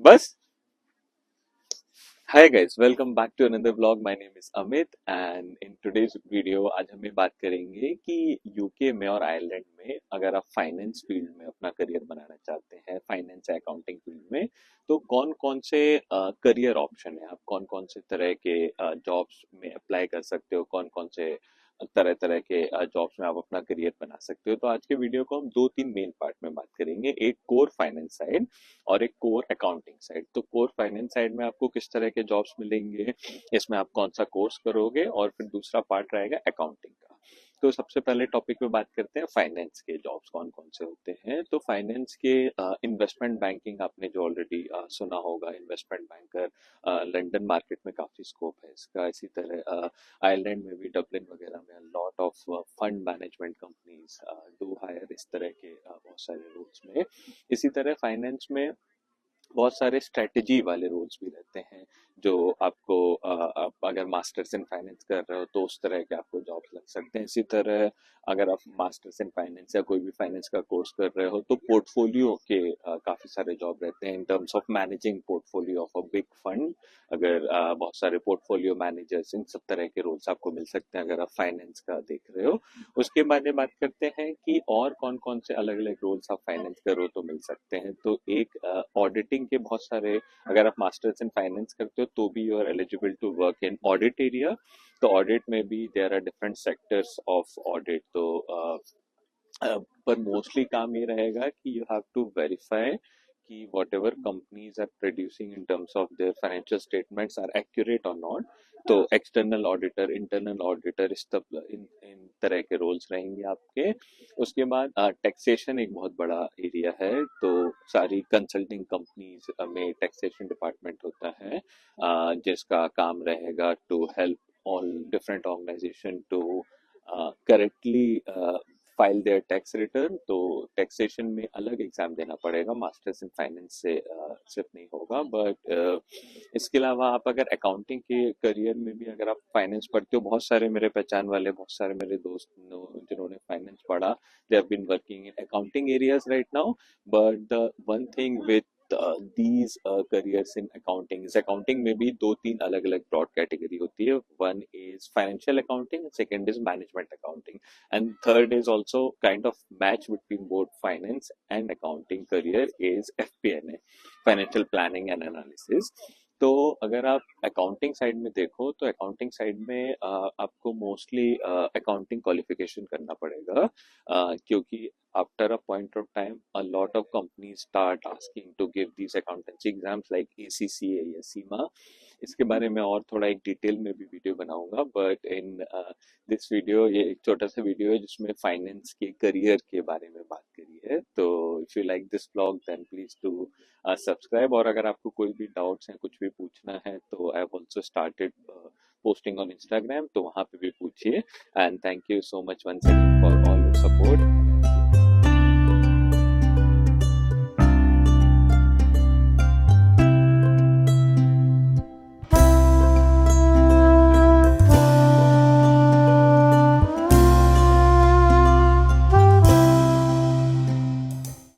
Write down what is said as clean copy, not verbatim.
बस hi guys, welcome back to another vlog. My name is Amit and in today's video आज हम बात करेंगे कि यूके में और आयरलैंड में अगर आप फाइनेंस फील्ड में अपना करियर बनाना चाहते हैं, फाइनेंस या अकाउंटिंग फील्ड में, तो कौन कौन से करियर ऑप्शन है, आप कौन कौन से तरह के जॉब्स में अप्लाई कर सकते हो, कौन कौन से तरह तरह के जॉब्स में आप अपना करियर बना सकते हो। तो आज के वीडियो को हम दो तीन मेन पार्ट में बात करेंगे, एक कोर फाइनेंस साइड और एक कोर अकाउंटिंग साइड। तो कोर फाइनेंस साइड में आपको किस तरह के जॉब्स मिलेंगे, इसमें आप कौन सा कोर्स करोगे, और फिर दूसरा पार्ट रहेगा अकाउंटिंग का। तो सबसे पहले टॉपिक पे बात करते हैं फाइनेंस के जॉब्स कौन कौन से होते हैं। तो फाइनेंस के इन्वेस्टमेंट बैंकिंग आपने जो ऑलरेडी सुना होगा, इन्वेस्टमेंट बैंकर लंदन मार्केट में काफी स्कोप है इसका। इसी तरह आयरलैंड में भी, डबलिन वगैरह में lot of fund management companies do hire इस तरह के बहुत सारे रोल्स में। इसी तरह फाइनेंस में बहुत सारे स्ट्रेटजी वाले रोल्स भी रहते हैं, जो आपको आप अगर मास्टर्स इन फाइनेंस कर रहे हो तो उस तरह के आपको जॉब्स लग सकते हैं। इसी तरह अगर आप मास्टर्स इन फाइनेंस या कोई भी फाइनेंस का कोर्स कर रहे हो तो पोर्टफोलियो के काफी सारे जॉब रहते हैं इन terms of managing portfolio of a big fund. अगर बहुत सारे पोर्टफोलियो मैनेजर्स, इन सब तरह के रोल्स आपको मिल सकते हैं अगर आप फाइनेंस का देख रहे हो। उसके बाद में बात करते हैं कि और कौन कौन से अलग अलग रोल्स आप फाइनेंस करो तो मिल सकते हैं। तो एक ऑडिटिंग के बहुत सारे, अगर आप मास्टर्स इन फाइनेंस करते हो तो भी you are eligible to work in audit area. तो ऑडिट में भी there are different sectors of audit. तो पर मोस्टली काम ये रहेगा कि यू हैव टू वेरीफाई कि what ever companies are producing in terms of their financial statements are accurate और नॉट। तो एक्सटर्नल ऑडिटर, इंटरनल ऑडिटर, इस तब इन तरह के रोल्स रहेंगे आपके। उसके बाद टैक्सेशन एक बहुत बड़ा एरिया है। तो सारी कंसल्टिंग कंपनीज में टैक्सेशन डिपार्टमेंट होता है, जिसका काम रहेगा to help all different organisation to correctly file their tax return. तो टैक्सेशन में अलग एग्जाम देना पड़ेगा, मास्टर्स इन फाइनेंस से सिर्फ नहीं होगा। बट इसके अलावा आप अगर अकाउंटिंग के करियर में भी अगर आप फाइनेंस पढ़ते हो, बहुत सारे मेरे पहचान वाले, बहुत सारे मेरे दोस्त जिन्होंने फाइनेंस पढ़ा, they have been working in accounting areas right now. But the one thing with these careers in accounting is, accounting में भी दो तीन अलग अलग ब्रॉड कैटेगरी होती है। One is financial accounting, second is management accounting, and third is also kind of match between both finance and accounting career is FP&A, financial planning and analysis। तो अगर आप अकाउंटिंग साइड में देखो तो accounting side में आपको mostly accounting qualification करना पड़ेगा, क्योंकि after a point of time a lot of companies start asking to give these accountancy exams like ACCA या सीमा। इसके बारे में और थोड़ा एक डिटेल में भी वीडियो बनाऊंगा, बट इन दिस वीडियो ये एक छोटा सा वीडियो है जिसमें फाइनेंस के करियर के बारे में बात करी है। तो if you like this blog then please to subscribe. और अगर आपको कोई भी डाउट्स हैं, कुछ भी पूछना है, तो I have also started posting on Instagram, तो वहां पे भी पूछिए। And thank you so much once again for all your support.